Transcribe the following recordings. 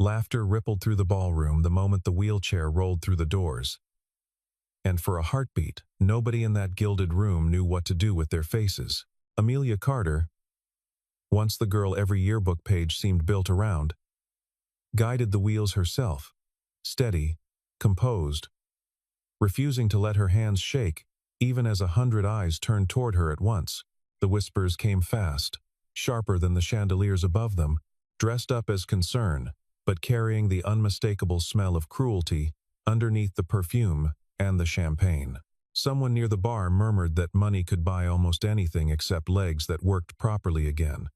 Laughter rippled through the ballroom the moment the wheelchair rolled through the doors. And for a heartbeat, nobody in that gilded room knew what to do with their faces. Amelia Carter, once the girl every yearbook page seemed built around, guided the wheels herself, steady, composed, refusing to let her hands shake, even as 100 eyes turned toward her at once. The whispers came fast, sharper than the chandeliers above them, dressed up as concern, but carrying the unmistakable smell of cruelty underneath the perfume and the champagne. Someone near the bar murmured that money could buy almost anything except legs that worked properly again,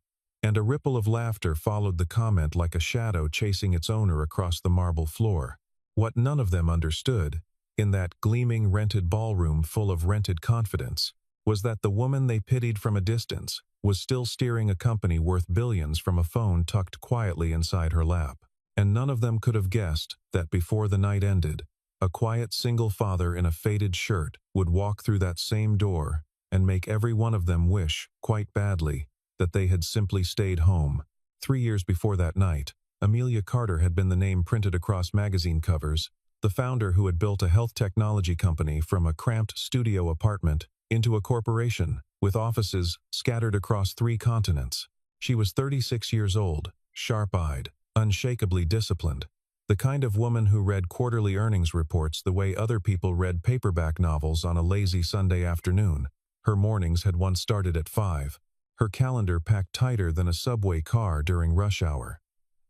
and a ripple of laughter followed the comment like a shadow chasing its owner across the marble floor. What none of them understood, in that gleaming rented ballroom full of rented confidence, was that the woman they pitied from a distance was still steering a company worth billions from a phone tucked quietly inside her lap. And none of them could have guessed that before the night ended, a quiet single father in a faded shirt would walk through that same door and make every one of them wish, quite badly, that they had simply stayed home. 3 years before that night, Amelia Carter had been the name printed across magazine covers, the founder who had built a health technology company from a cramped studio apartment into a corporation with offices scattered across 3 continents. She was 36 years old, sharp-eyed, unshakably disciplined, the kind of woman who read quarterly earnings reports the way other people read paperback novels on a lazy Sunday afternoon. Her mornings had once started at 5, her calendar packed tighter than a subway car during rush hour.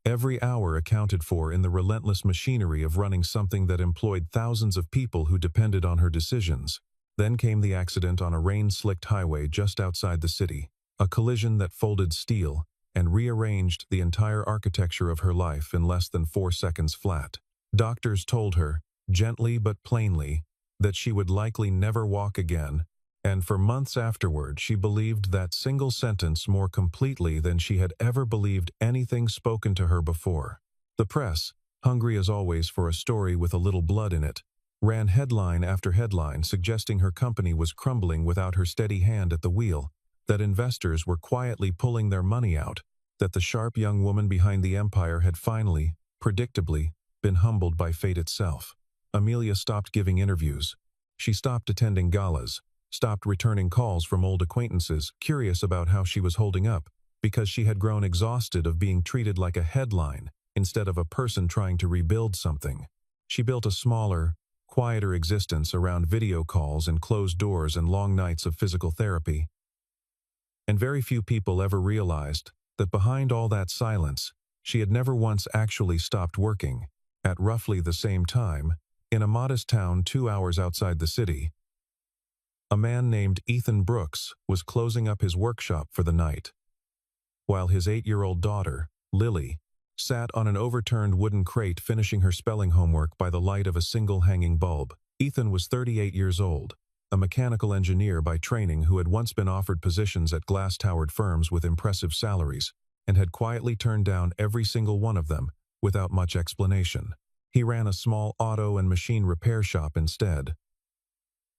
Every hour accounted for in the relentless machinery of running something that employed thousands of people who depended on her decisions. Then came the accident on a rain-slicked highway just outside the city, a collision that folded steel and rearranged the entire architecture of her life in less than 4 seconds flat. Doctors told her, gently but plainly, that she would likely never walk again, and for months afterward she believed that single sentence more completely than she had ever believed anything spoken to her before. The press, hungry as always for a story with a little blood in it, ran headline after headline suggesting her company was crumbling without her steady hand at the wheel, that investors were quietly pulling their money out, that the sharp young woman behind the empire had finally, predictably, been humbled by fate itself. Amelia stopped giving interviews. She stopped attending galas, stopped returning calls from old acquaintances curious about how she was holding up, because she had grown exhausted of being treated like a headline instead of a person trying to rebuild something. She built a smaller, quieter existence around video calls and closed doors and long nights of physical therapy. And very few people ever realized that behind all that silence, she had never once actually stopped working. At roughly the same time, in a modest town 2 hours outside the city, a man named Ethan Brooks was closing up his workshop for the night, while his 8-year-old daughter, Lily, sat on an overturned wooden crate finishing her spelling homework by the light of a single hanging bulb. Ethan was 38 years old, a mechanical engineer by training who had once been offered positions at glass-towered firms with impressive salaries, and had quietly turned down every single one of them without much explanation. He ran a small auto and machine repair shop instead,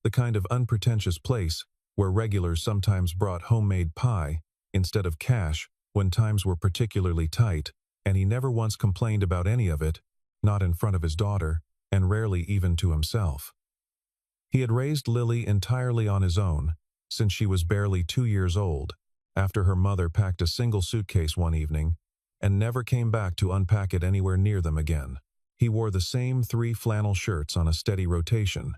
the kind of unpretentious place where regulars sometimes brought homemade pie instead of cash when times were particularly tight, and he never once complained about any of it, not in front of his daughter, and rarely even to himself. He had raised Lily entirely on his own, since she was barely 2 years old, after her mother packed a single suitcase one evening, and never came back to unpack it anywhere near them again. He wore the same 3 flannel shirts on a steady rotation,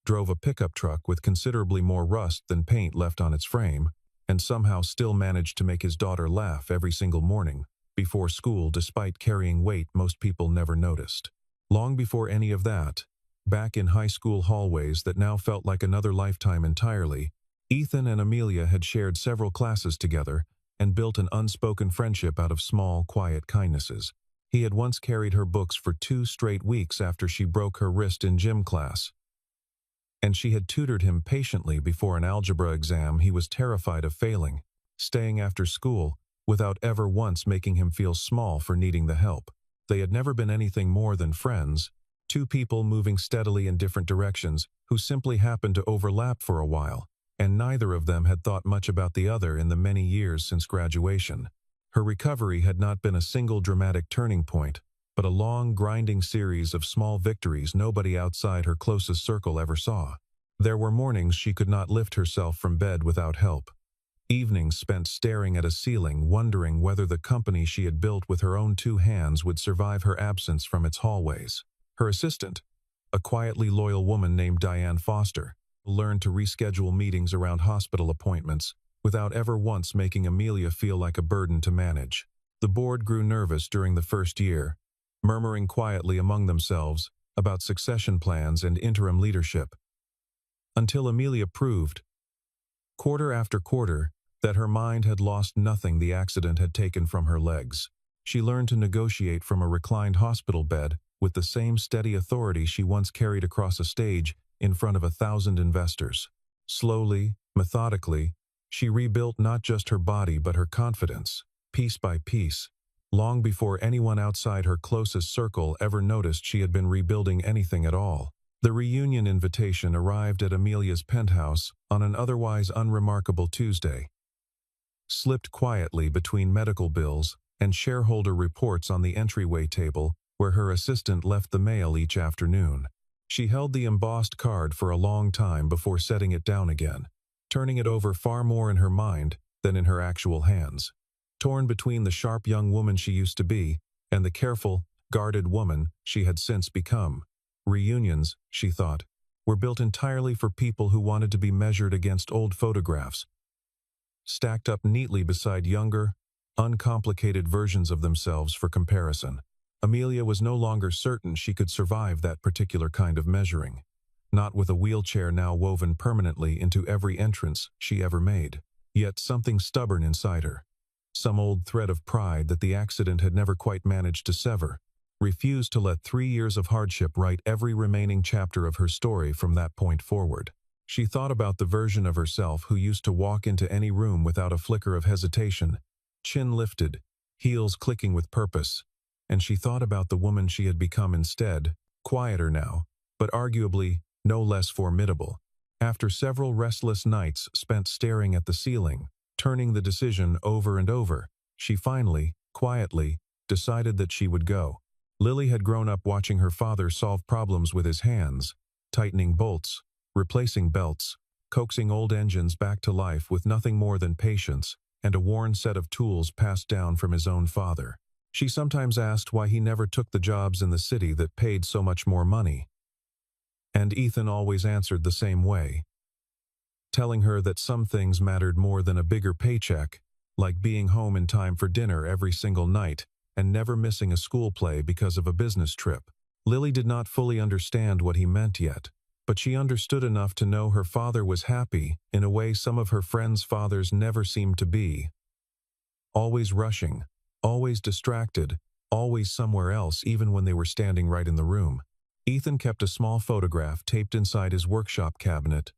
drove a pickup truck with considerably more rust than paint left on its frame, and somehow still managed to make his daughter laugh every single morning before school despite carrying weight most people never noticed. Long before any of that, back in high school hallways that now felt like another lifetime entirely, Ethan and Amelia had shared several classes together and built an unspoken friendship out of small, quiet kindnesses. He had once carried her books for 2 straight weeks after she broke her wrist in gym class, and she had tutored him patiently before an algebra exam he was terrified of failing, staying after school without ever once making him feel small for needing the help. They had never been anything more than friends, 2 people moving steadily in different directions who simply happened to overlap for a while, and neither of them had thought much about the other in the many years since graduation. Her recovery had not been a single dramatic turning point, but a long, grinding series of small victories nobody outside her closest circle ever saw. There were mornings she could not lift herself from bed without help. Evenings spent staring at a ceiling, wondering whether the company she had built with her own 2 hands would survive her absence from its hallways. Her assistant, a quietly loyal woman named Diane Foster, learned to reschedule meetings around hospital appointments without ever once making Amelia feel like a burden to manage. The board grew nervous during the first year, murmuring quietly among themselves about succession plans and interim leadership, until Amelia proved, quarter after quarter, that her mind had lost nothing the accident had taken from her legs. She learned to negotiate from a reclined hospital bed with the same steady authority she once carried across a stage in front of 1,000 investors. Slowly, methodically, she rebuilt not just her body but her confidence, piece by piece, long before anyone outside her closest circle ever noticed she had been rebuilding anything at all. The reunion invitation arrived at Amelia's penthouse on an otherwise unremarkable Tuesday. Slipped quietly between medical bills and shareholder reports on the entryway table where her assistant left the mail each afternoon. She held the embossed card for a long time before setting it down again, turning it over far more in her mind than in her actual hands. Torn between the sharp young woman she used to be and the careful, guarded woman she had since become. Reunions, she thought, were built entirely for people who wanted to be measured against old photographs, stacked up neatly beside younger, uncomplicated versions of themselves for comparison. Amelia was no longer certain she could survive that particular kind of measuring, not with a wheelchair now woven permanently into every entrance she ever made. Yet something stubborn inside her, some old thread of pride that the accident had never quite managed to sever, refused to let 3 years of hardship write every remaining chapter of her story from that point forward. She thought about the version of herself who used to walk into any room without a flicker of hesitation, chin lifted, heels clicking with purpose, and she thought about the woman she had become instead, quieter now, but arguably no less formidable. After several restless nights spent staring at the ceiling, turning the decision over and over, she finally, quietly, decided that she would go. Lily had grown up watching her father solve problems with his hands, tightening bolts, replacing belts, coaxing old engines back to life with nothing more than patience and a worn set of tools passed down from his own father. She sometimes asked why he never took the jobs in the city that paid so much more money. And Ethan always answered the same way, telling her that some things mattered more than a bigger paycheck, like being home in time for dinner every single night and never missing a school play because of a business trip. Lily did not fully understand what he meant yet, but she understood enough to know her father was happy in a way some of her friends' fathers never seemed to be. Always rushing, always distracted, always somewhere else even when they were standing right in the room. Ethan kept a small photograph taped inside his workshop cabinet,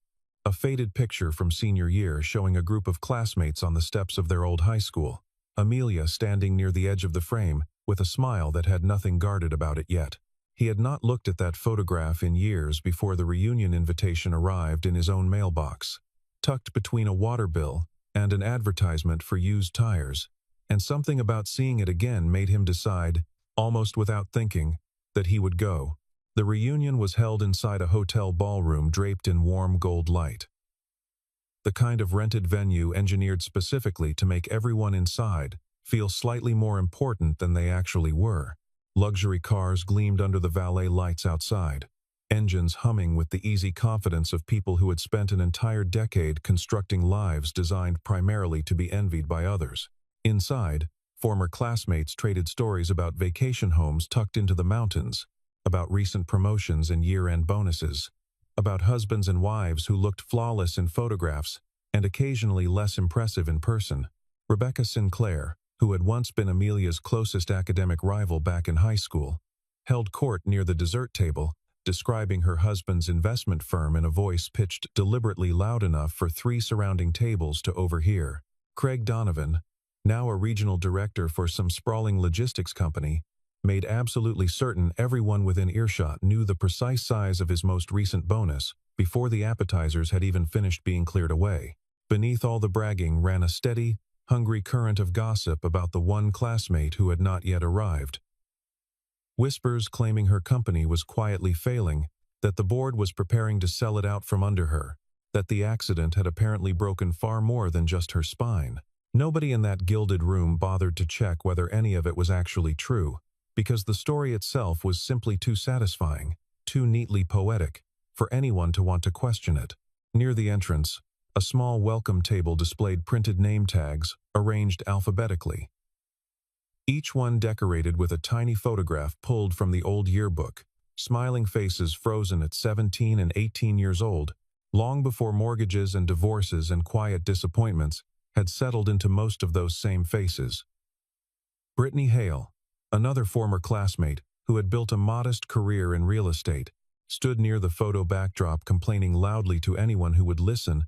a faded picture from senior year showing a group of classmates on the steps of their old high school. Amelia standing near the edge of the frame, with a smile that had nothing guarded about it yet. He had not looked at that photograph in years before the reunion invitation arrived in his own mailbox, tucked between a water bill and an advertisement for used tires, and something about seeing it again made him decide, almost without thinking, that he would go. The reunion was held inside a hotel ballroom draped in warm gold light. The kind of rented venue engineered specifically to make everyone inside feel slightly more important than they actually were. Luxury cars gleamed under the valet lights outside, engines humming with the easy confidence of people who had spent an entire decade constructing lives designed primarily to be envied by others. Inside, former classmates traded stories about vacation homes tucked into the mountains, about recent promotions and year-end bonuses, about husbands and wives who looked flawless in photographs and occasionally less impressive in person. Rebecca Sinclair, who had once been Amelia's closest academic rival back in high school, held court near the dessert table, describing her husband's investment firm in a voice pitched deliberately loud enough for 3 surrounding tables to overhear. Craig Donovan, now a regional director for some sprawling logistics company, made absolutely certain everyone within earshot knew the precise size of his most recent bonus before the appetizers had even finished being cleared away. Beneath all the bragging ran a steady, hungry current of gossip about the one classmate who had not yet arrived. whispers claiming her company was quietly failing, that the board was preparing to sell it out from under her, that the accident had apparently broken far more than just her spine. Nobody in that gilded room bothered to check whether any of it was actually true, because the story itself was simply too satisfying, too neatly poetic, for anyone to want to question it. Near the entrance, a small welcome table displayed printed name tags, arranged alphabetically. Each one decorated with a tiny photograph pulled from the old yearbook, smiling faces frozen at 17 and 18 years old, long before mortgages and divorces and quiet disappointments had settled into most of those same faces. Brittany Hale, another former classmate who had built a modest career in real estate, stood near the photo backdrop complaining loudly to anyone who would listen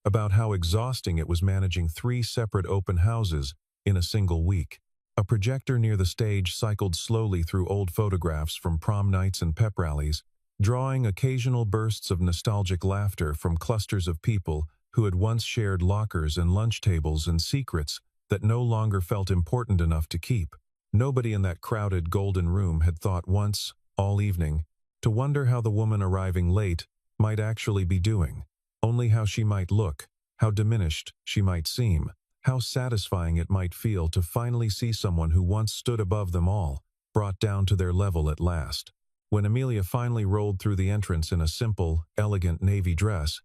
about how exhausting it was managing 3 separate open houses in a single week. A projector near the stage cycled slowly through old photographs from prom nights and pep rallies, drawing occasional bursts of nostalgic laughter from clusters of people who had once shared lockers and lunch tables and secrets that no longer felt important enough to keep. Nobody in that crowded golden room had thought once, all evening, to wonder how the woman arriving late might actually be doing, only how she might look, how diminished she might seem, how satisfying it might feel to finally see someone who once stood above them all, brought down to their level at last. When Amelia finally rolled through the entrance in a simple, elegant navy dress,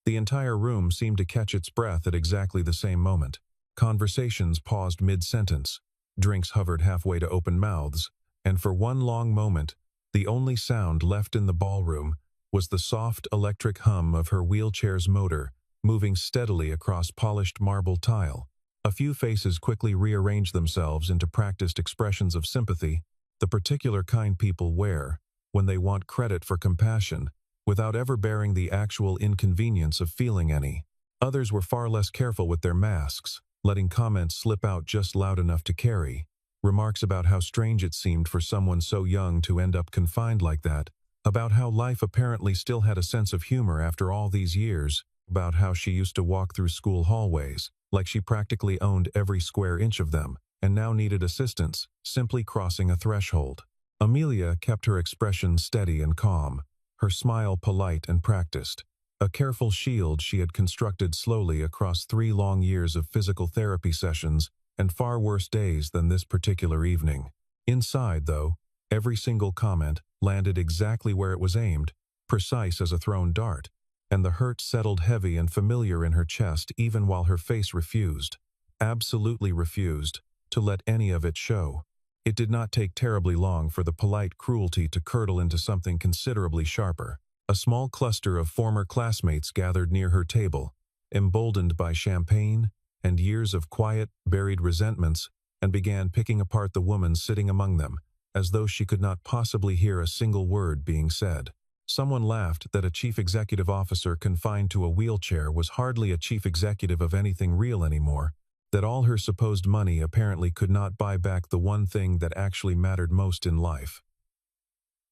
the entire room seemed to catch its breath at exactly the same moment. Conversations paused mid-sentence, drinks hovered halfway to open mouths, and for one long moment, the only sound left in the ballroom was the soft electric hum of her wheelchair's motor, moving steadily across polished marble tile. A few faces quickly rearranged themselves into practiced expressions of sympathy, the particular kind people wear when they want credit for compassion, without ever bearing the actual inconvenience of feeling any. Others were far less careful with their masks, letting comments slip out just loud enough to carry. Remarks about how strange it seemed for someone so young to end up confined like that, about how life apparently still had a sense of humor after all these years, about how she used to walk through school hallways, like she practically owned every square inch of them, and now needed assistance, simply crossing a threshold. Amelia kept her expression steady and calm, her smile polite and practiced, a careful shield she had constructed slowly across 3 long years of physical therapy sessions and far worse days than this particular evening. Inside, though, every single comment landed exactly where it was aimed, precise as a thrown dart, and the hurt settled heavy and familiar in her chest even while her face refused, absolutely refused, to let any of it show. It did not take terribly long for the polite cruelty to curdle into something considerably sharper. A small cluster of former classmates gathered near her table, emboldened by champagne and years of quiet, buried resentments, and began picking apart the woman sitting among them, as though she could not possibly hear a single word being said. Someone laughed that a chief executive officer confined to a wheelchair was hardly a chief executive of anything real anymore, that all her supposed money apparently could not buy back the one thing that actually mattered most in life.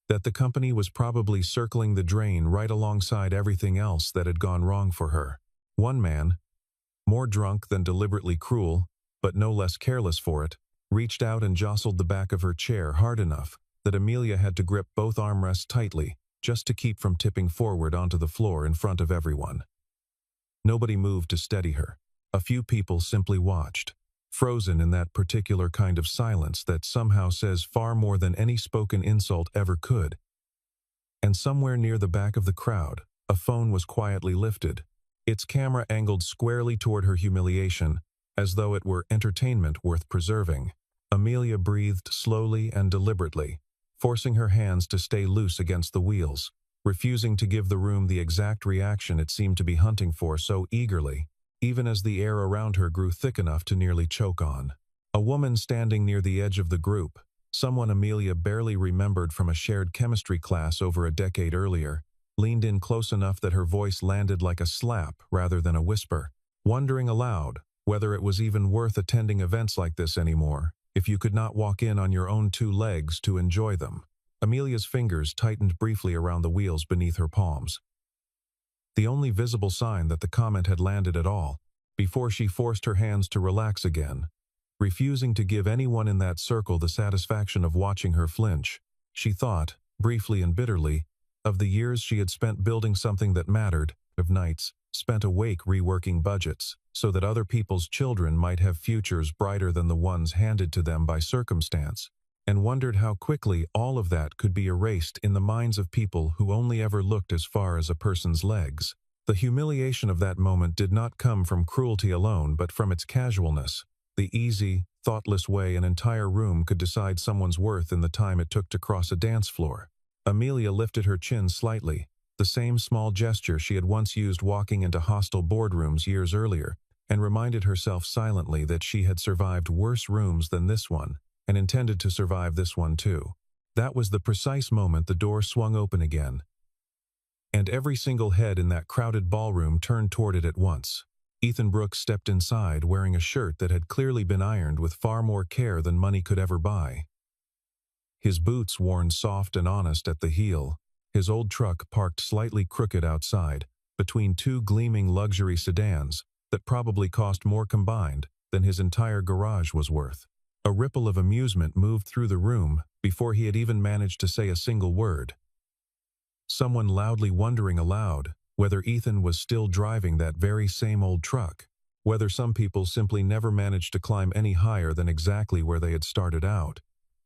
That the company was probably circling the drain right alongside everything else that had gone wrong for her. One man, more drunk than deliberately cruel, but no less careless for it, reached out and jostled the back of her chair hard enough that Amelia had to grip both armrests tightly, just to keep from tipping forward onto the floor in front of everyone. Nobody moved to steady her. A few people simply watched, frozen in that particular kind of silence that somehow says far more than any spoken insult ever could. And somewhere near the back of the crowd, a phone was quietly lifted, its camera angled squarely toward her humiliation, as though it were entertainment worth preserving. Amelia breathed slowly and deliberately, forcing her hands to stay loose against the wheels, refusing to give the room the exact reaction it seemed to be hunting for so eagerly, even as the air around her grew thick enough to nearly choke on. A woman standing near the edge of the group, someone Amelia barely remembered from a shared chemistry class over a decade earlier, leaned in close enough that her voice landed like a slap rather than a whisper, wondering aloud whether it was even worth attending events like this anymore, if you could not walk in on your own 2 legs to enjoy them. Amelia's fingers tightened briefly around the wheels beneath her palms, the only visible sign that the comment had landed at all, before she forced her hands to relax again, refusing to give anyone in that circle the satisfaction of watching her flinch. She thought, briefly and bitterly, of the years she had spent building something that mattered, of nights spent awake reworking budgets, so that other people's children might have futures brighter than the ones handed to them by circumstance, and wondered how quickly all of that could be erased in the minds of people who only ever looked as far as a person's legs. The humiliation of that moment did not come from cruelty alone, but from its casualness, the easy, thoughtless way an entire room could decide someone's worth in the time it took to cross a dance floor. Amelia lifted her chin slightly, the same small gesture she had once used walking into hostile boardrooms years earlier, and reminded herself silently that she had survived worse rooms than this one, and intended to survive this one too. That was the precise moment the door swung open again, and every single head in that crowded ballroom turned toward it at once. Ethan Brooks stepped inside wearing a shirt that had clearly been ironed with far more care than money could ever buy. His boots worn soft and honest at the heel, his old truck parked slightly crooked outside, between two gleaming luxury sedans that probably cost more combined than his entire garage was worth. A ripple of amusement moved through the room before he had even managed to say a single word. Someone loudly wondering aloud whether Ethan was still driving that very same old truck, whether some people simply never managed to climb any higher than exactly where they had started out.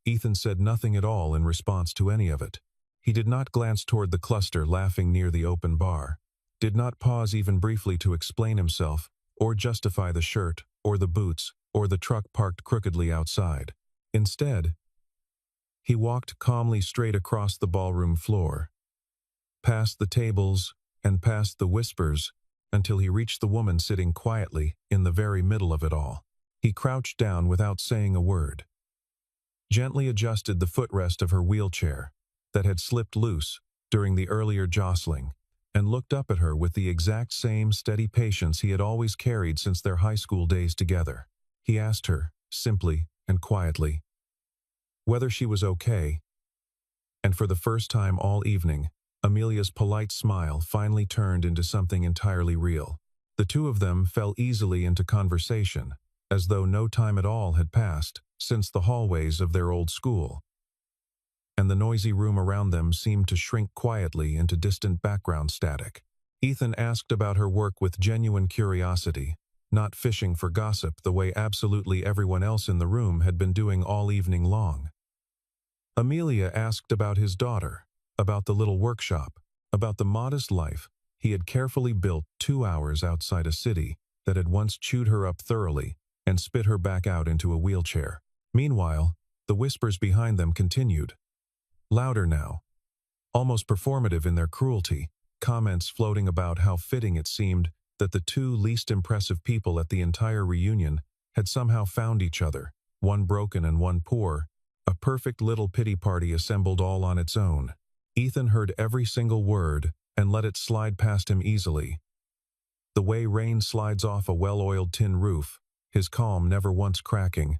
Ethan said nothing at all in response to any of it. He did not glance toward the cluster laughing near the open bar, did not pause even briefly to explain himself, or justify the shirt, or the boots, or the truck parked crookedly outside. Instead, he walked calmly straight across the ballroom floor, past the tables, and past the whispers, until he reached the woman sitting quietly in the very middle of it all. He crouched down without saying a word, gently adjusted the footrest of her wheelchair that had slipped loose during the earlier jostling, and looked up at her with the exact same steady patience he had always carried since their high school days together. He asked her, simply and quietly, whether she was okay, and for the first time all evening, Amelia's polite smile finally turned into something entirely real. The two of them fell easily into conversation, as though no time at all had passed since the hallways of their old school, and the noisy room around them seemed to shrink quietly into distant background static. Ethan asked about her work with genuine curiosity, not fishing for gossip the way absolutely everyone else in the room had been doing all evening long. Amelia asked about his daughter, about the little workshop, about the modest life he had carefully built 2 hours outside a city that had once chewed her up thoroughly and spit her back out into a wheelchair. Meanwhile, the whispers behind them continued, louder now, almost performative in their cruelty, comments floating about how fitting it seemed that the two least impressive people at the entire reunion had somehow found each other, one broken and one poor, a perfect little pity party assembled all on its own. Ethan heard every single word and let it slide past him easily. The way rain slides off a well-oiled tin roof, his calm never once cracking,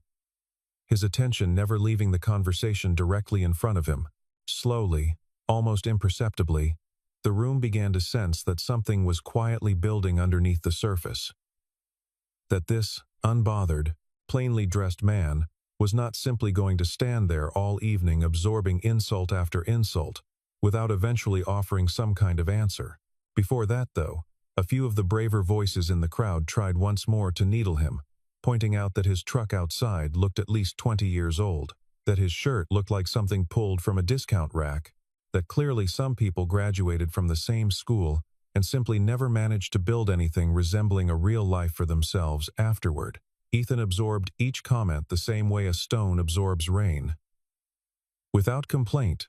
his attention never leaving the conversation directly in front of him. Slowly, almost imperceptibly, the room began to sense that something was quietly building underneath the surface. That this, unbothered, plainly dressed man was not simply going to stand there all evening absorbing insult after insult, without eventually offering some kind of answer. Before that, though, a few of the braver voices in the crowd tried once more to needle him, pointing out that his truck outside looked at least 20 years old, that his shirt looked like something pulled from a discount rack, that clearly some people graduated from the same school and simply never managed to build anything resembling a real life for themselves afterward. Ethan absorbed each comment the same way a stone absorbs rain. Without complaint,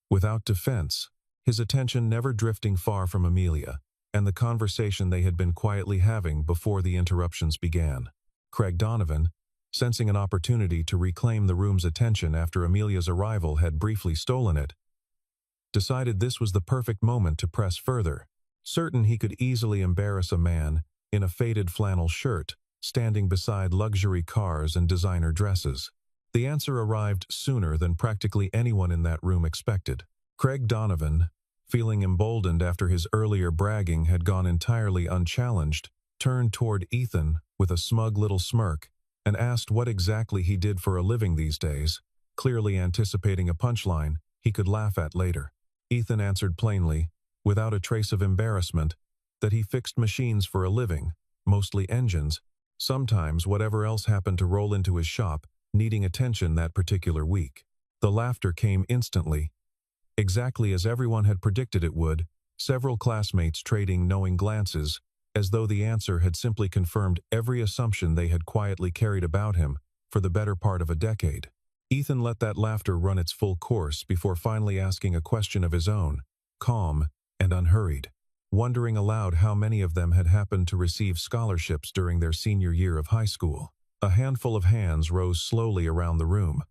without defense, his attention never drifting far from Amelia and the conversation they had been quietly having before the interruptions began. Craig Donovan, sensing an opportunity to reclaim the room's attention after Amelia's arrival had briefly stolen it, decided this was the perfect moment to press further, certain he could easily embarrass a man in a faded flannel shirt, standing beside luxury cars and designer dresses. The answer arrived sooner than practically anyone in that room expected. Craig Donovan, feeling emboldened after his earlier bragging had gone entirely unchallenged, turned toward Ethan with a smug little smirk and asked what exactly he did for a living these days, clearly anticipating a punchline he could laugh at later. Ethan answered plainly, without a trace of embarrassment, that he fixed machines for a living, mostly engines, sometimes whatever else happened to roll into his shop, needing attention that particular week. The laughter came instantly, exactly as everyone had predicted it would, several classmates trading knowing glances, as though the answer had simply confirmed every assumption they had quietly carried about him for the better part of a decade. Ethan let that laughter run its full course before finally asking a question of his own, calm and unhurried, wondering aloud how many of them had happened to receive scholarships during their senior year of high school. A handful of hands rose slowly around the room,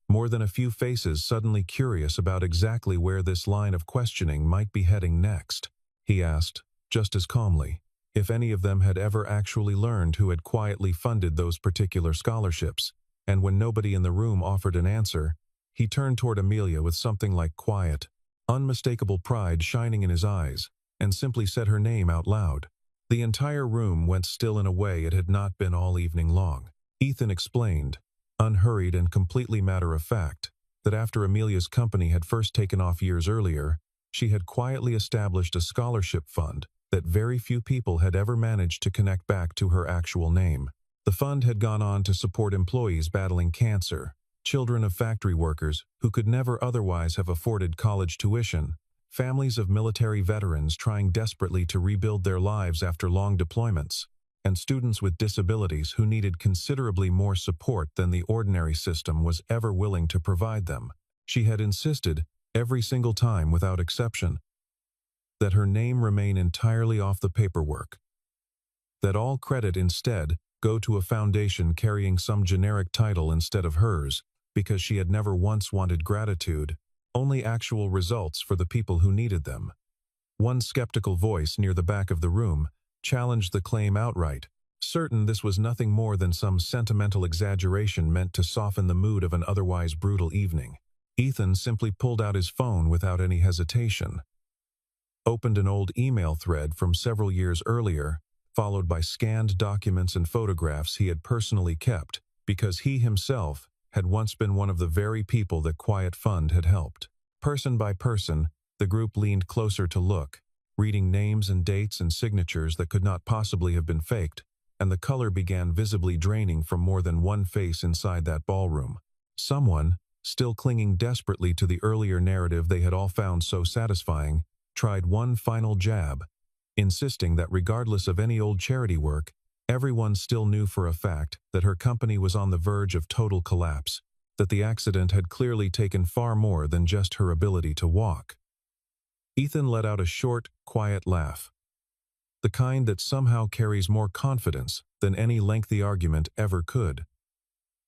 more than a few faces suddenly curious about exactly where this line of questioning might be heading next. He asked, just as calmly, if any of them had ever actually learned who had quietly funded those particular scholarships, and when nobody in the room offered an answer, he turned toward Amelia with something like quiet, unmistakable pride shining in his eyes, and simply said her name out loud. The entire room went still in a way it had not been all evening long. Ethan explained, unhurried and completely matter-of-fact, that after Amelia's company had first taken off years earlier, she had quietly established a scholarship fund that very few people had ever managed to connect back to her actual name. The fund had gone on to support employees battling cancer, children of factory workers who could never otherwise have afforded college tuition, families of military veterans trying desperately to rebuild their lives after long deployments, and students with disabilities who needed considerably more support than the ordinary system was ever willing to provide them. She had insisted, every single time without exception, that her name remain entirely off the paperwork, that all credit instead go to a foundation carrying some generic title instead of hers, because she had never once wanted gratitude, only actual results for the people who needed them. One skeptical voice near the back of the room challenged the claim outright, certain this was nothing more than some sentimental exaggeration meant to soften the mood of an otherwise brutal evening. Ethan simply pulled out his phone without any hesitation, opened an old email thread from several years earlier, followed by scanned documents and photographs he had personally kept, because he himself had once been one of the very people that Quiet Fund had helped. Person by person, the group leaned closer to look, reading names and dates and signatures that could not possibly have been faked, and the color began visibly draining from more than one face inside that ballroom. Someone, still clinging desperately to the earlier narrative they had all found so satisfying, tried one final jab, insisting that regardless of any old charity work, everyone still knew for a fact that her company was on the verge of total collapse, that the accident had clearly taken far more than just her ability to walk. Ethan let out a short, quiet laugh, the kind that somehow carries more confidence than any lengthy argument ever could.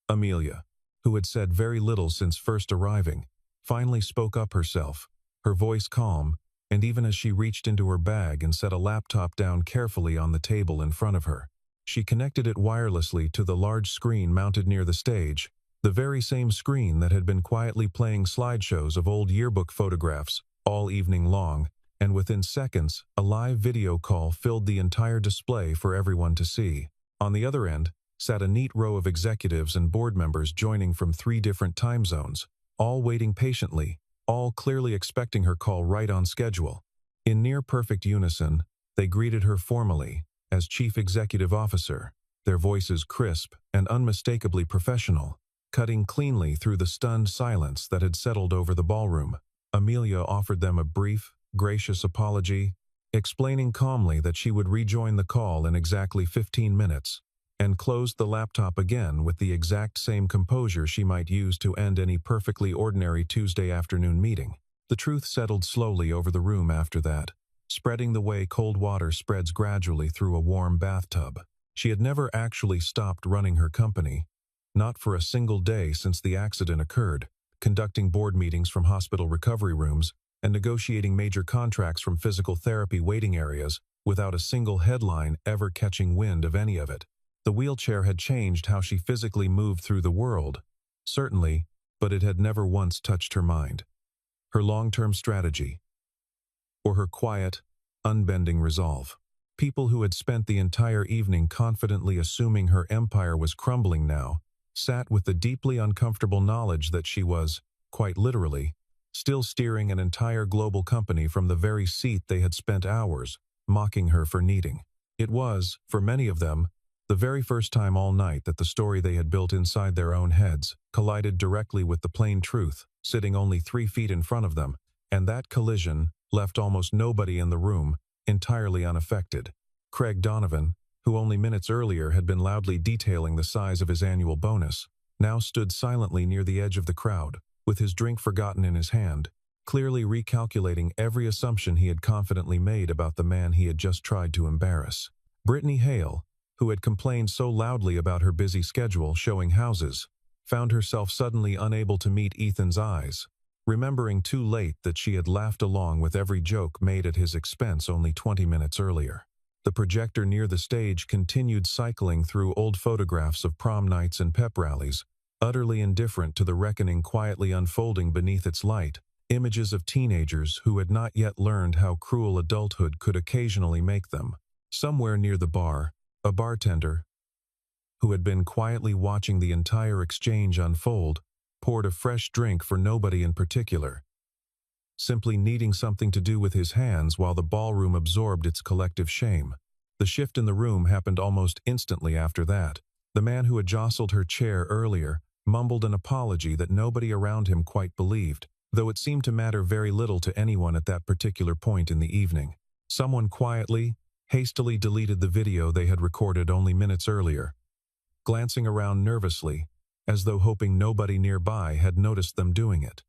Amelia, who had said very little since first arriving, finally spoke up herself, her voice calm, and even as she reached into her bag and set a laptop down carefully on the table in front of her, she connected it wirelessly to the large screen mounted near the stage, the very same screen that had been quietly playing slideshows of old yearbook photographs all evening long, and within seconds, a live video call filled the entire display for everyone to see. On the other end sat a neat row of executives and board members joining from 3 different time zones, all waiting patiently, all clearly expecting her call right on schedule. In near-perfect unison, they greeted her formally as Chief Executive Officer, their voices crisp and unmistakably professional, cutting cleanly through the stunned silence that had settled over the ballroom. Amelia offered them a brief, gracious apology, explaining calmly that she would rejoin the call in exactly 15 minutes, and closed the laptop again with the exact same composure she might use to end any perfectly ordinary Tuesday afternoon meeting. The truth settled slowly over the room after that, spreading the way cold water spreads gradually through a warm bathtub. She had never actually stopped running her company, not for a single day since the accident occurred, conducting board meetings from hospital recovery rooms and negotiating major contracts from physical therapy waiting areas without a single headline ever catching wind of any of it. The wheelchair had changed how she physically moved through the world, certainly, but it had never once touched her mind, her long-term strategy, or her quiet, unbending resolve. People who had spent the entire evening confidently assuming her empire was crumbling now, sat with the deeply uncomfortable knowledge that she was, quite literally, still steering an entire global company from the very seat they had spent hours mocking her for needing. It was, for many of them, the very first time all night that the story they had built inside their own heads collided directly with the plain truth, sitting only 3 feet in front of them, and that collision left almost nobody in the room entirely unaffected. Craig Donovan, who only minutes earlier had been loudly detailing the size of his annual bonus, now stood silently near the edge of the crowd, with his drink forgotten in his hand, clearly recalculating every assumption he had confidently made about the man he had just tried to embarrass. Brittany Hale, who had complained so loudly about her busy schedule showing houses, found herself suddenly unable to meet Ethan's eyes, remembering too late that she had laughed along with every joke made at his expense only 20 minutes earlier. The projector near the stage continued cycling through old photographs of prom nights and pep rallies, utterly indifferent to the reckoning quietly unfolding beneath its light, images of teenagers who had not yet learned how cruel adulthood could occasionally make them. Somewhere near the bar, a bartender, who had been quietly watching the entire exchange unfold, poured a fresh drink for nobody in particular, simply needing something to do with his hands while the ballroom absorbed its collective shame. The shift in the room happened almost instantly after that. The man who had jostled her chair earlier mumbled an apology that nobody around him quite believed, though it seemed to matter very little to anyone at that particular point in the evening. Someone quietly, hastily deleted the video they had recorded only minutes earlier, glancing around nervously, as though hoping nobody nearby had noticed them doing it.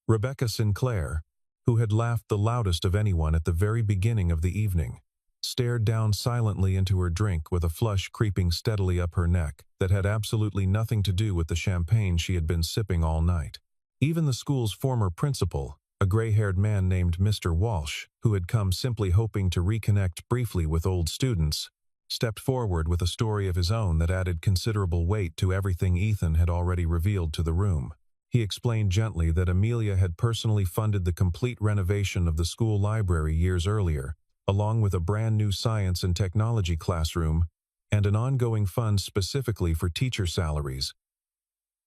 Rebecca Sinclair, who had laughed the loudest of anyone at the very beginning of the evening, stared down silently into her drink with a flush creeping steadily up her neck that had absolutely nothing to do with the champagne she had been sipping all night. Even the school's former principal, a gray-haired man named Mr. Walsh, who had come simply hoping to reconnect briefly with old students, stepped forward with a story of his own that added considerable weight to everything Ethan had already revealed to the room. He explained gently that Amelia had personally funded the complete renovation of the school library years earlier, along with a brand new science and technology classroom and an ongoing fund specifically for teacher salaries.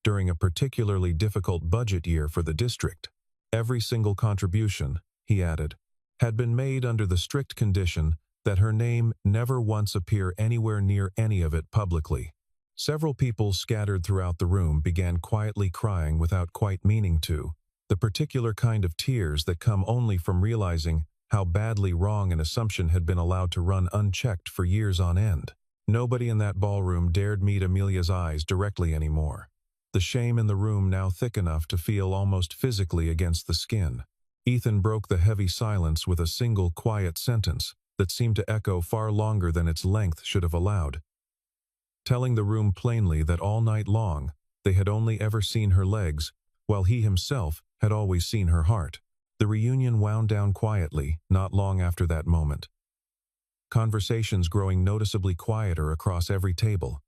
During a particularly difficult budget year for the district, every single contribution, he added, had been made under the strict condition that her name never once appear anywhere near any of it publicly. Several people scattered throughout the room began quietly crying without quite meaning to, the particular kind of tears that come only from realizing how badly wrong an assumption had been allowed to run unchecked for years on end. Nobody in that ballroom dared meet Amelia's eyes directly anymore, the shame in the room now thick enough to feel almost physically against the skin. Ethan broke the heavy silence with a single quiet sentence that seemed to echo far longer than its length should have allowed, telling the room plainly that all night long they had only ever seen her legs, while he himself had always seen her heart. The reunion wound down quietly, not long after that moment, conversations growing noticeably quieter across every table.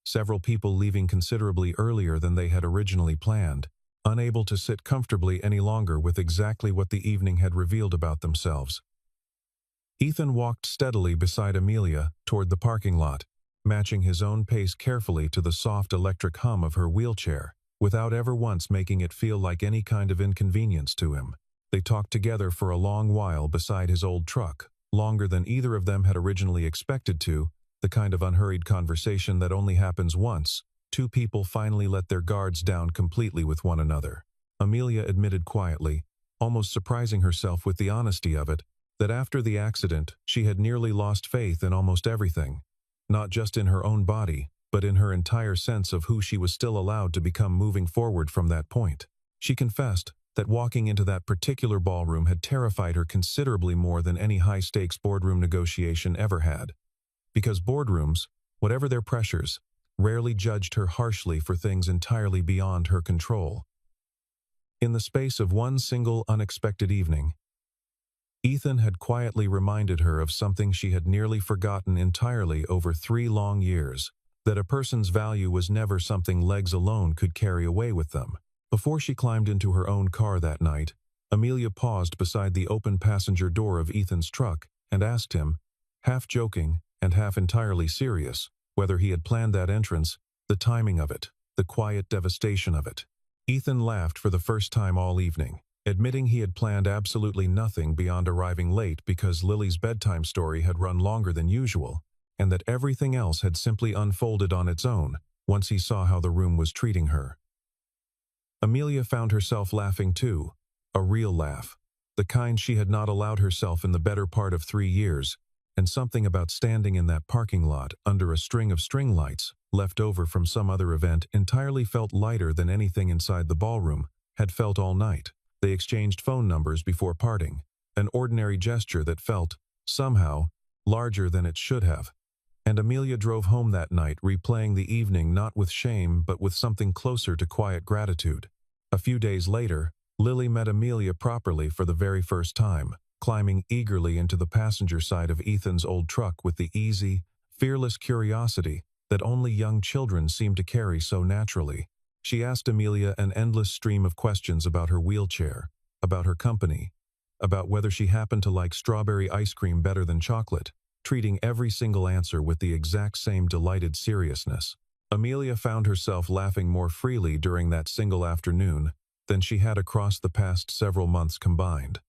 Several people leaving considerably earlier than they had originally planned, unable to sit comfortably any longer with exactly what the evening had revealed about themselves. Ethan walked steadily beside Amelia toward the parking lot, matching his own pace carefully to the soft electric hum of her wheelchair, without ever once making it feel like any kind of inconvenience to him. They talked together for a long while beside his old truck, longer than either of them had originally expected to, the kind of unhurried conversation that only happens once. Two people finally let their guards down completely with one another. Amelia admitted quietly, almost surprising herself with the honesty of it, that after the accident she had nearly lost faith in almost everything, not just in her own body, but in her entire sense of who she was still allowed to become moving forward from that point. She confessed that walking into that particular ballroom had terrified her considerably more than any high-stakes boardroom negotiation ever had, because boardrooms, whatever their pressures, rarely judged her harshly for things entirely beyond her control. In the space of one single unexpected evening, Ethan had quietly reminded her of something she had nearly forgotten entirely over 3 long years, that a person's value was never something legs alone could carry away with them. Before she climbed into her own car that night, Amelia paused beside the open passenger door of Ethan's truck and asked him, half joking and half entirely serious, whether he had planned that entrance, the timing of it, the quiet devastation of it. Ethan laughed for the first time all evening, admitting he had planned absolutely nothing beyond arriving late because Lily's bedtime story had run longer than usual, and that everything else had simply unfolded on its own once he saw how the room was treating her. Amelia found herself laughing too, a real laugh, the kind she had not allowed herself in the better part of 3 years, and something about standing in that parking lot under a string of string lights, left over from some other event, entirely felt lighter than anything inside the ballroom had felt all night. They exchanged phone numbers before parting, an ordinary gesture that felt, somehow, larger than it should have. And Amelia drove home that night replaying the evening not with shame but with something closer to quiet gratitude. A few days later, Lily met Amelia properly for the very first time, climbing eagerly into the passenger side of Ethan's old truck with the easy, fearless curiosity that only young children seem to carry so naturally. She asked Amelia an endless stream of questions about her wheelchair, about her company, about whether she happened to like strawberry ice cream better than chocolate, treating every single answer with the exact same delighted seriousness. Amelia found herself laughing more freely during that single afternoon than she had across the past several months combined.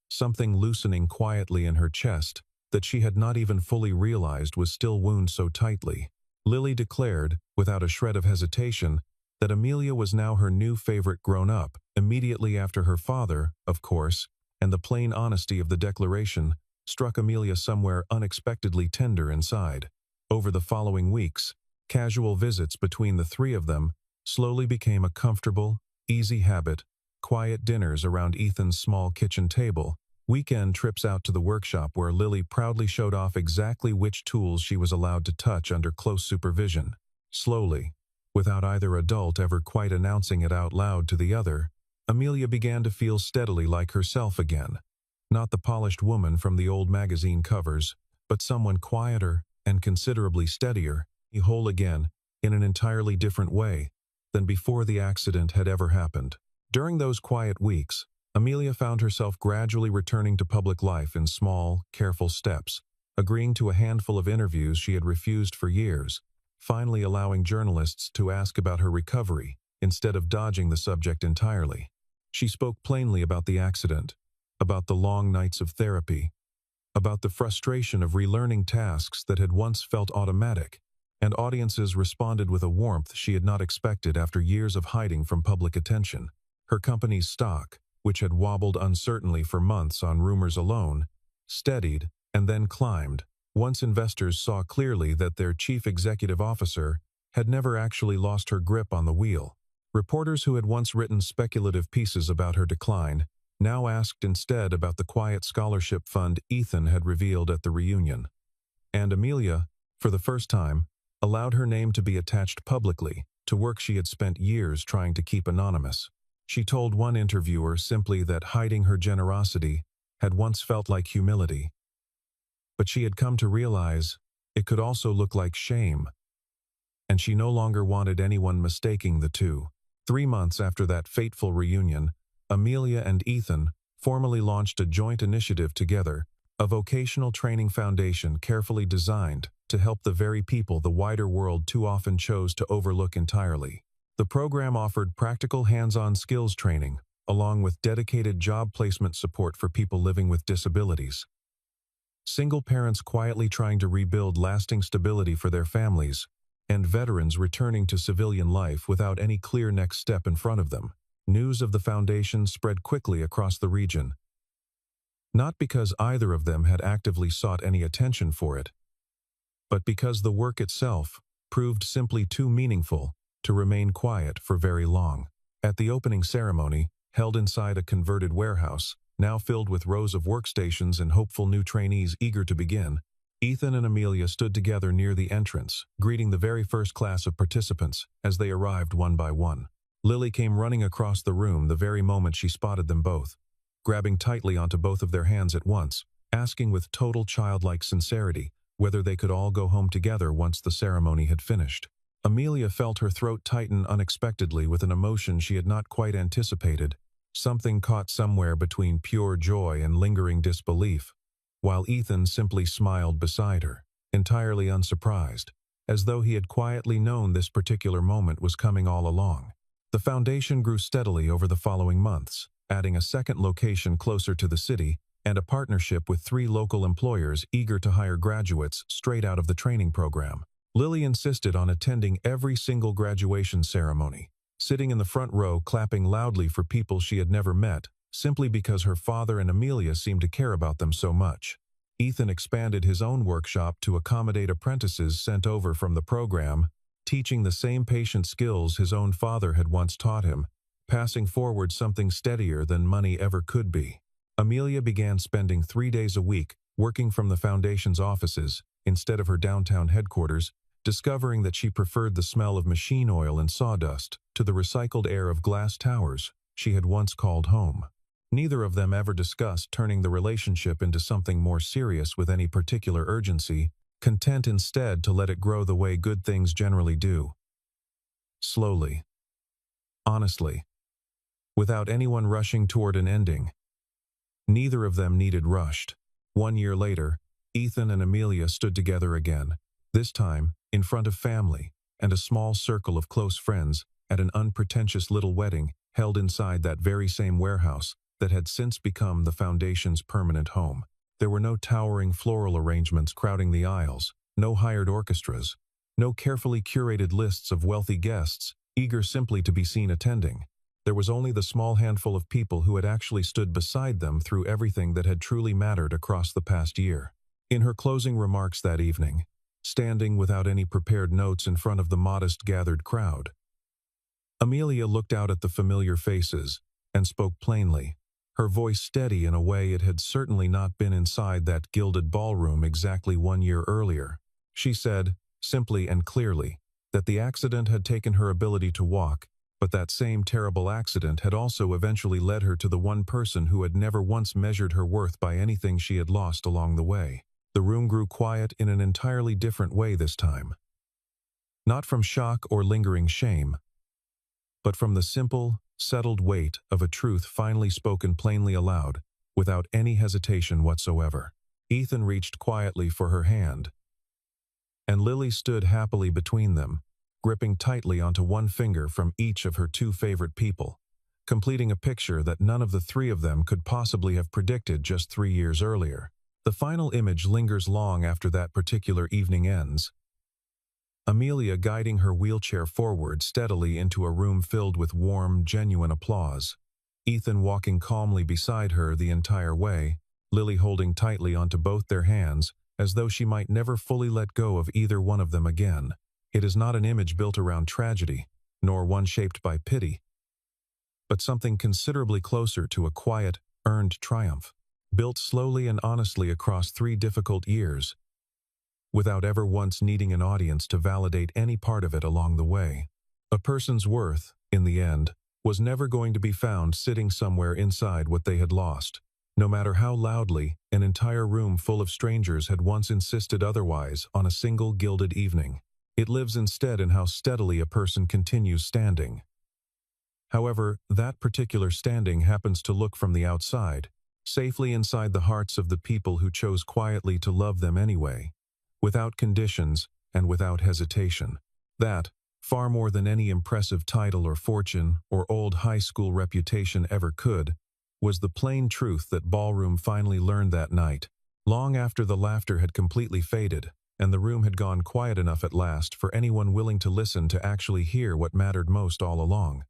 Something loosening quietly in her chest that she had not even fully realized was still wound so tightly. Lily declared, without a shred of hesitation, that Amelia was now her new favorite grown-up, immediately after her father, of course, and the plain honesty of the declaration struck Amelia somewhere unexpectedly tender inside. Over the following weeks, casual visits between the three of them slowly became a comfortable, easy habit, quiet dinners around Ethan's small kitchen table, weekend trips out to the workshop where Lily proudly showed off exactly which tools she was allowed to touch under close supervision. Slowly, without either adult ever quite announcing it out loud to the other, Amelia began to feel steadily like herself again. Not the polished woman from the old magazine covers, but someone quieter and considerably steadier, whole again, in an entirely different way than before the accident had ever happened. During those quiet weeks, Amelia found herself gradually returning to public life in small, careful steps, agreeing to a handful of interviews she had refused for years, finally allowing journalists to ask about her recovery instead of dodging the subject entirely. She spoke plainly about the accident, about the long nights of therapy, about the frustration of relearning tasks that had once felt automatic, and audiences responded with a warmth she had not expected after years of hiding from public attention. Her company's stock, which had wobbled uncertainly for months on rumors alone, steadied and then climbed once investors saw clearly that their chief executive officer had never actually lost her grip on the wheel. Reporters who had once written speculative pieces about her decline now asked instead about the quiet scholarship fund Ethan had revealed at the reunion. And Amelia, for the first time, allowed her name to be attached publicly to work she had spent years trying to keep anonymous. She told one interviewer simply that hiding her generosity had once felt like humility. But she had come to realize it could also look like shame, and she no longer wanted anyone mistaking the two. 3 months after that fateful reunion, Amelia and Ethan formally launched a joint initiative together, a vocational training foundation carefully designed to help the very people the wider world too often chose to overlook entirely. The program offered practical hands-on skills training, along with dedicated job placement support for people living with disabilities. Single parents quietly trying to rebuild lasting stability for their families, and veterans returning to civilian life without any clear next step in front of them. News of the foundation spread quickly across the region. Not because either of them had actively sought any attention for it, but because the work itself proved simply too meaningful to remain quiet for very long. At the opening ceremony, held inside a converted warehouse, now filled with rows of workstations and hopeful new trainees eager to begin, Ethan and Amelia stood together near the entrance, greeting the very first class of participants as they arrived one by one. Lily came running across the room the very moment she spotted them both, grabbing tightly onto both of their hands at once, asking with total childlike sincerity whether they could all go home together once the ceremony had finished. Amelia felt her throat tighten unexpectedly with an emotion she had not quite anticipated, something caught somewhere between pure joy and lingering disbelief. while Ethan simply smiled beside her, entirely unsurprised, as though he had quietly known this particular moment was coming all along. The foundation grew steadily over the following months, adding a second location closer to the city and a partnership with 3 local employers eager to hire graduates straight out of the training program. Lily insisted on attending every single graduation ceremony, sitting in the front row clapping loudly for people she had never met, simply because her father and Amelia seemed to care about them so much. Ethan expanded his own workshop to accommodate apprentices sent over from the program, teaching the same patient skills his own father had once taught him, passing forward something steadier than money ever could be. Amelia began spending 3 days a week working from the foundation's offices instead of her downtown headquarters, discovering that she preferred the smell of machine oil and sawdust to the recycled air of glass towers she had once called home. Neither of them ever discussed turning the relationship into something more serious with any particular urgency, content instead to let it grow the way good things generally do. Slowly. Honestly. Without anyone rushing toward an ending. Neither of them needed rushed. 1 year later, Ethan and Amelia stood together again, this time in front of family and a small circle of close friends at an unpretentious little wedding held inside that very same warehouse that had since become the foundation's permanent home. There were no towering floral arrangements crowding the aisles, no hired orchestras, no carefully curated lists of wealthy guests, eager simply to be seen attending. There was only the small handful of people who had actually stood beside them through everything that had truly mattered across the past year. In her closing remarks that evening, standing without any prepared notes in front of the modest gathered crowd, Amelia looked out at the familiar faces and spoke plainly, her voice steady in a way it had certainly not been inside that gilded ballroom exactly 1 year earlier. She said, simply and clearly, that the accident had taken her ability to walk, but that same terrible accident had also eventually led her to the one person who had never once measured her worth by anything she had lost along the way. The room grew quiet in an entirely different way this time. Not from shock or lingering shame, but from the simple, settled weight of a truth finally spoken plainly aloud, without any hesitation whatsoever. Ethan reached quietly for her hand, and Lily stood happily between them, gripping tightly onto one finger from each of her 2 favorite people, completing a picture that none of the 3 of them could possibly have predicted just 3 years earlier. The final image lingers long after that particular evening ends. Amelia guiding her wheelchair forward steadily into a room filled with warm, genuine applause. Ethan walking calmly beside her the entire way, Lily holding tightly onto both their hands, as though she might never fully let go of either one of them again. It is not an image built around tragedy, nor one shaped by pity, but something considerably closer to a quiet, earned triumph, built slowly and honestly across 3 difficult years, without ever once needing an audience to validate any part of it along the way. A person's worth, in the end, was never going to be found sitting somewhere inside what they had lost, no matter how loudly an entire room full of strangers had once insisted otherwise on a single gilded evening. It lives instead in how steadily a person continues standing. However, that particular standing happens to look from the outside, safely inside the hearts of the people who chose quietly to love them anyway, without conditions and without hesitation. That, far more than any impressive title or fortune or old high school reputation ever could, was the plain truth that Ballroom finally learned that night, long after the laughter had completely faded and the room had gone quiet enough at last for anyone willing to listen to actually hear what mattered most all along.